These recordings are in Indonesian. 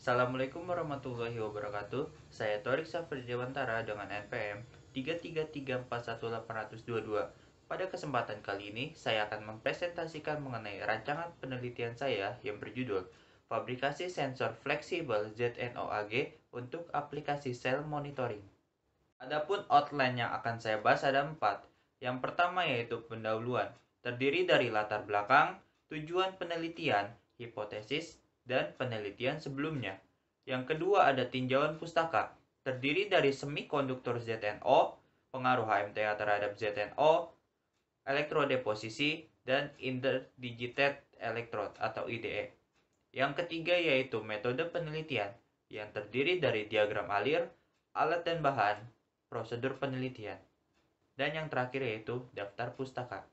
Assalamualaikum warahmatullahi wabarakatuh. Saya Torik Safri Dewantara dengan NPM 333418822. Pada kesempatan kali ini, saya akan mempresentasikan mengenai rancangan penelitian saya yang berjudul Fabrikasi Sensor Fleksibel ZNO-AG untuk aplikasi sel monitoring. Adapun outline yang akan saya bahas ada 4. Yang pertama yaitu pendahuluan, terdiri dari latar belakang, tujuan penelitian, hipotesis, dan penelitian sebelumnya. Yang kedua ada tinjauan pustaka, terdiri dari semikonduktor ZNO, pengaruh HMTA terhadap ZNO, elektrodeposisi, dan interdigited electrode atau IDE. Yang ketiga yaitu metode penelitian, yang terdiri dari diagram alir, alat dan bahan, prosedur penelitian. Dan yang terakhir yaitu daftar pustaka.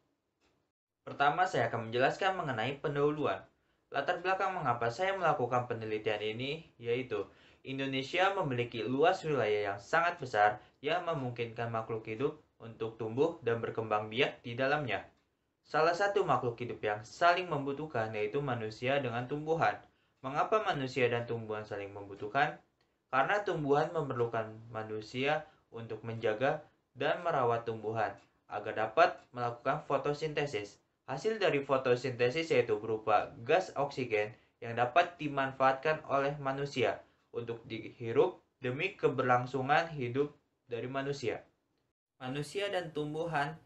Pertama, saya akan menjelaskan mengenai pendahuluan. Latar belakang mengapa saya melakukan penelitian ini yaitu Indonesia memiliki luas wilayah yang sangat besar yang memungkinkan makhluk hidup untuk tumbuh dan berkembang biak di dalamnya. Salah satu makhluk hidup yang saling membutuhkan yaitu manusia dengan tumbuhan. Mengapa manusia dan tumbuhan saling membutuhkan? Karena tumbuhan memerlukan manusia untuk menjaga dan merawat tumbuhan agar dapat melakukan fotosintesis. Hasil dari fotosintesis yaitu berupa gas oksigen yang dapat dimanfaatkan oleh manusia untuk dihirup demi keberlangsungan hidup dari manusia. Manusia dan tumbuhan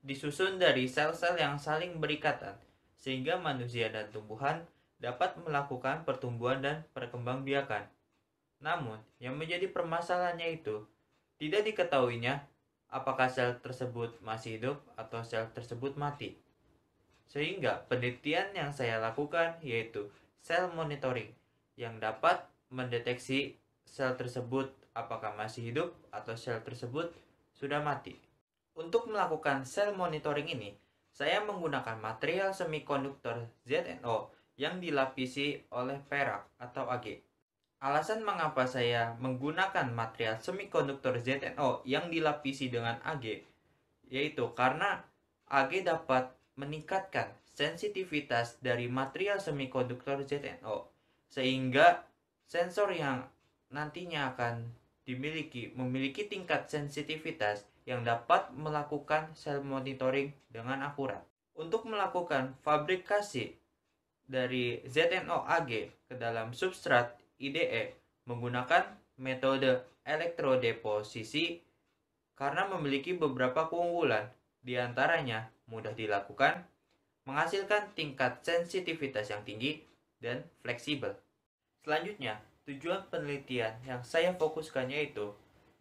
disusun dari sel-sel yang saling berikatan, sehingga manusia dan tumbuhan dapat melakukan pertumbuhan dan perkembangbiakan. Namun, yang menjadi permasalahannya itu, tidak diketahuinya apakah sel tersebut masih hidup atau sel tersebut mati. Sehingga penelitian yang saya lakukan yaitu sel monitoring yang dapat mendeteksi sel tersebut apakah masih hidup atau sel tersebut sudah mati. Untuk melakukan sel monitoring ini, saya menggunakan material semikonduktor ZNO yang dilapisi oleh perak atau Ag. Alasan mengapa saya menggunakan material semikonduktor ZNO yang dilapisi dengan Ag yaitu karena Ag dapat meningkatkan sensitivitas dari material semikonduktor ZNO sehingga sensor yang nantinya akan memiliki tingkat sensitivitas yang dapat melakukan sel monitoring dengan akurat. Untuk melakukan fabrikasi dari ZNO-AG ke dalam substrat IDE menggunakan metode elektrodeposisi karena memiliki beberapa keunggulan, di antaranya mudah dilakukan, menghasilkan tingkat sensitivitas yang tinggi, dan fleksibel. Selanjutnya, tujuan penelitian yang saya fokuskan yaitu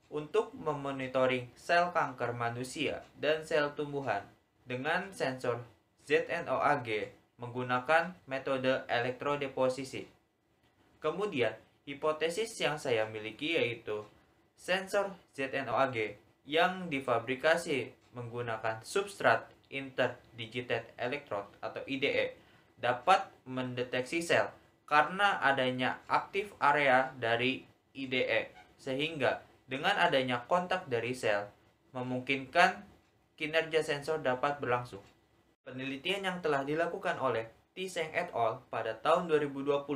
untuk memonitoring sel kanker manusia dan sel tumbuhan dengan sensor ZNO-AG menggunakan metode elektrodeposisi. Kemudian, hipotesis yang saya miliki yaitu sensor ZNO-AG yang difabrikasi menggunakan substrat interdigited electrode atau IDE dapat mendeteksi sel karena adanya aktif area dari IDE, sehingga dengan adanya kontak dari sel memungkinkan kinerja sensor dapat berlangsung. Penelitian yang telah dilakukan oleh Tseng et al. Pada tahun 2020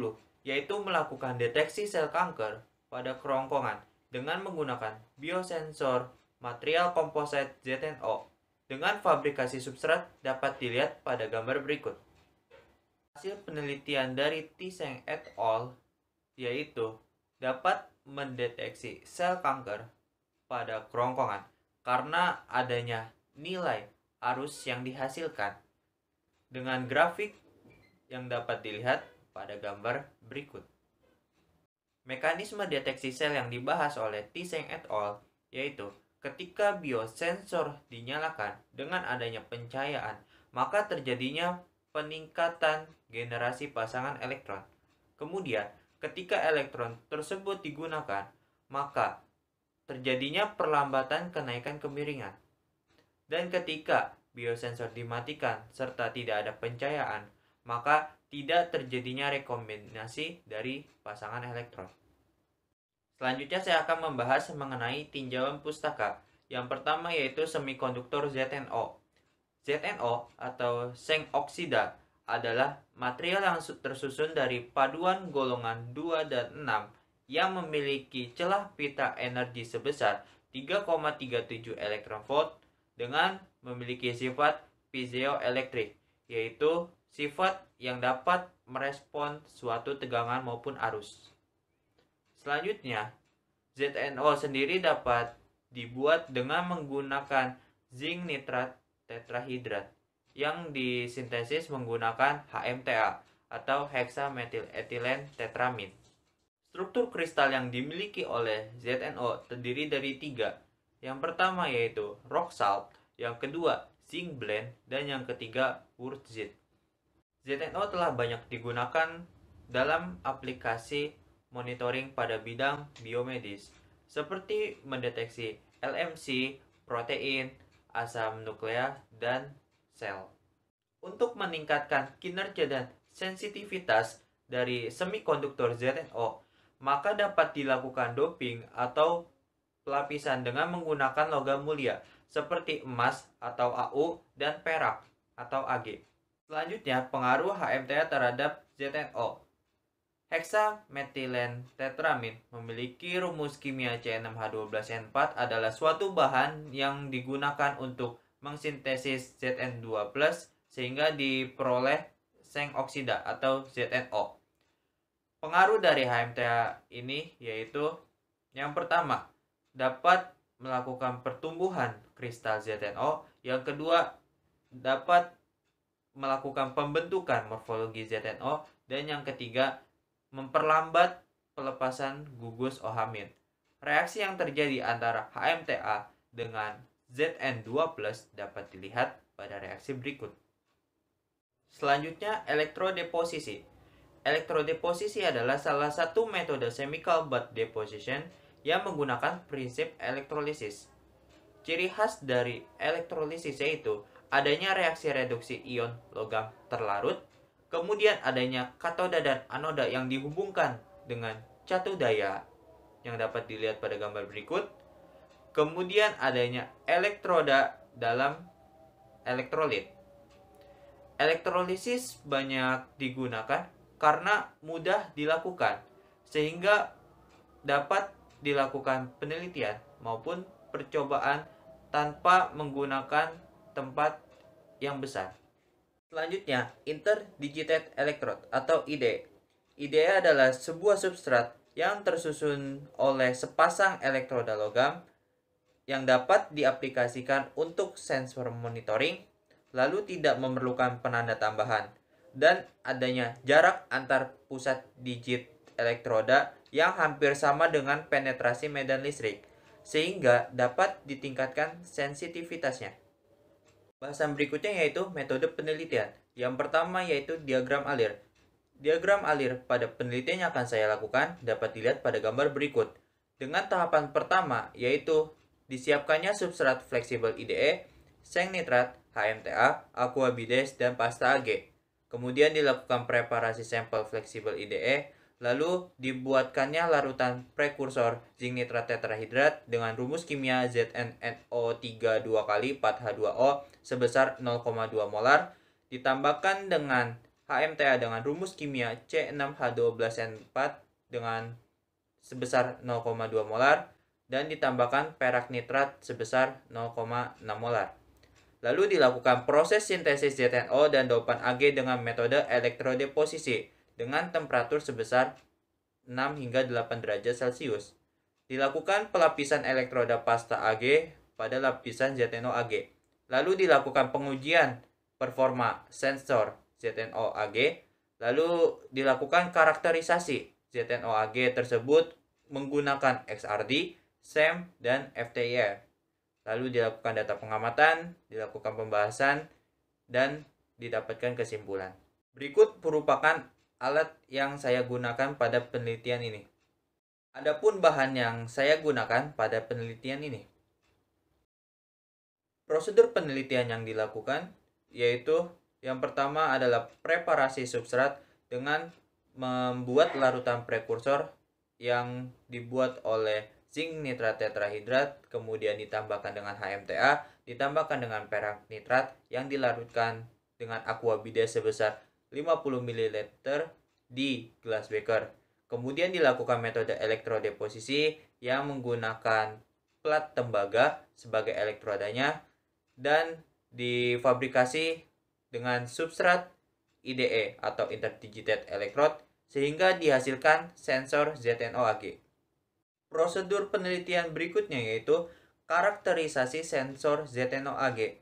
yaitu melakukan deteksi sel kanker pada kerongkongan dengan menggunakan biosensor material komposit ZNO dengan fabrikasi substrat dapat dilihat pada gambar berikut. Hasil penelitian dari Tseng et al. Yaitu dapat mendeteksi sel kanker pada kerongkongan karena adanya nilai arus yang dihasilkan dengan grafik yang dapat dilihat pada gambar berikut. Mekanisme deteksi sel yang dibahas oleh Tseng et al. Yaitu ketika biosensor dinyalakan dengan adanya pencahayaan, maka terjadinya peningkatan generasi pasangan elektron. Kemudian, ketika elektron tersebut digunakan, maka terjadinya perlambatan kenaikan kemiringan. Dan ketika biosensor dimatikan serta tidak ada pencahayaan, maka tidak terjadinya rekombinasi dari pasangan elektron. Selanjutnya saya akan membahas mengenai tinjauan pustaka. Yang pertama yaitu semikonduktor ZNO. ZNO atau seng oksida adalah material yang tersusun dari paduan golongan 2 dan 6 yang memiliki celah pita energi sebesar 3,37 elektronvolt dengan memiliki sifat piezoelektrik, yaitu sifat yang dapat merespon suatu tegangan maupun arus. Selanjutnya, ZNO sendiri dapat dibuat dengan menggunakan zinc nitrat tetrahidrat yang disintesis menggunakan HMTA atau hexamethylethylene tetramine. Struktur kristal yang dimiliki oleh ZNO terdiri dari 3. Yang pertama yaitu rock salt, yang kedua zinc blende, dan yang ketiga wurtzit. ZNO telah banyak digunakan dalam aplikasi monitoring pada bidang biomedis, seperti mendeteksi LMC, protein, asam nukleat, dan sel. Untuk meningkatkan kinerja dan sensitivitas dari semikonduktor ZNO, maka dapat dilakukan doping atau pelapisan dengan menggunakan logam mulia seperti emas atau AU dan perak atau AG. Selanjutnya, pengaruh HMTA terhadap ZNO. Hexamethylene tetramine memiliki rumus kimia C6H12N4 adalah suatu bahan yang digunakan untuk mengsintesis Zn2+ sehingga diperoleh seng oksida atau ZNO. Pengaruh dari HMTA ini yaitu yang pertama, dapat melakukan pertumbuhan kristal ZNO, yang kedua, dapat melakukan pembentukan morfologi ZNO, dan yang ketiga, memperlambat pelepasan gugus OH-. Reaksi yang terjadi antara HMTA dengan Zn2+ dapat dilihat pada reaksi berikut. Selanjutnya, elektrodeposisi. Elektrodeposisi adalah salah satu metode chemical bath deposition yang menggunakan prinsip elektrolisis. Ciri khas dari elektrolisis yaitu adanya reaksi reduksi ion logam terlarut, kemudian adanya katoda dan anoda yang dihubungkan dengan catu daya yang dapat dilihat pada gambar berikut. Kemudian adanya elektroda dalam elektrolit. Elektrolisis banyak digunakan karena mudah dilakukan, sehingga dapat dilakukan penelitian maupun percobaan tanpa menggunakan tempat yang besar. Selanjutnya, interdigited electrode atau IDE. IDE adalah sebuah substrat yang tersusun oleh sepasang elektroda logam yang dapat diaplikasikan untuk sensor monitoring, lalu tidak memerlukan penanda tambahan, dan adanya jarak antar pusat digit elektroda yang hampir sama dengan penetrasi medan listrik, sehingga dapat ditingkatkan sensitivitasnya. Bahasan berikutnya yaitu metode penelitian. Yang pertama yaitu diagram alir. Diagram alir pada penelitian yang akan saya lakukan dapat dilihat pada gambar berikut. Dengan tahapan pertama yaitu disiapkannya substrat fleksibel IDE, seng nitrat, HMTA, aqua bides, dan pasta AG. Kemudian dilakukan preparasi sampel fleksibel IDE, lalu dibuatkannya larutan prekursor zinc nitrat tetrahidrat dengan rumus kimia ZnNO3 2 kali 4H2O sebesar 0,2 molar, ditambahkan dengan HMTA dengan rumus kimia C6H12N4 dengan sebesar 0,2 molar, dan ditambahkan perak nitrat sebesar 0,6 molar. Lalu dilakukan proses sintesis ZNO dan dopan AG dengan metode elektrodeposisi dengan temperatur sebesar 6 hingga 8 derajat Celcius. Dilakukan pelapisan elektroda pasta AG pada lapisan ZNO AG. Lalu dilakukan pengujian performa sensor ZNO AG. Lalu dilakukan karakterisasi ZNO AG tersebut menggunakan XRD, SEM, dan FTIR. Lalu dilakukan data pengamatan, dilakukan pembahasan, dan didapatkan kesimpulan. Berikut merupakan alat yang saya gunakan pada penelitian ini. Adapun bahan yang saya gunakan pada penelitian ini. Prosedur penelitian yang dilakukan yaitu yang pertama adalah preparasi substrat dengan membuat larutan prekursor yang dibuat oleh zinc nitrat tetrahidrat, kemudian ditambahkan dengan HMTA, ditambahkan dengan perak nitrat yang dilarutkan dengan aqua bides sebesar 50 ml di gelas beker. Kemudian dilakukan metode elektrodeposisi yang menggunakan plat tembaga sebagai elektrodanya dan difabrikasi dengan substrat IDE atau Interdigited Electrode sehingga dihasilkan sensor ZNO-AG. Prosedur penelitian berikutnya yaitu karakterisasi sensor ZNO-AG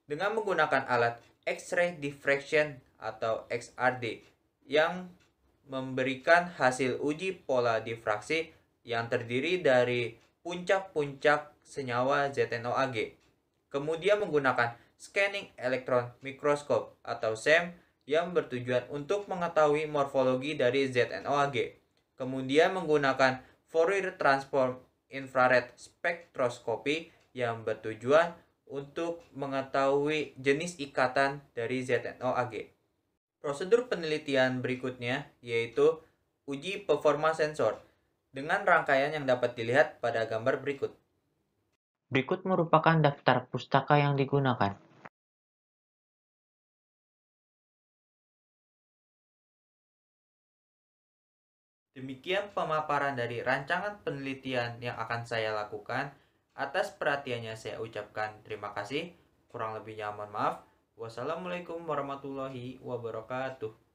dengan menggunakan alat X-ray diffraction atau XRD yang memberikan hasil uji pola difraksi yang terdiri dari puncak-puncak senyawa ZNO-AG. Kemudian menggunakan scanning electron microscope atau SEM yang bertujuan untuk mengetahui morfologi dari ZNO-AG. Kemudian menggunakan Fourier transform infrared spektroskopi yang bertujuan untuk mengetahui jenis ikatan dari ZNO-AG. Prosedur penelitian berikutnya yaitu uji performa sensor dengan rangkaian yang dapat dilihat pada gambar berikut. Berikut merupakan daftar pustaka yang digunakan. Demikian pemaparan dari rancangan penelitian yang akan saya lakukan. Atas perhatiannya saya ucapkan terima kasih. Kurang lebihnya mohon maaf. Wassalamualaikum warahmatullahi wabarakatuh.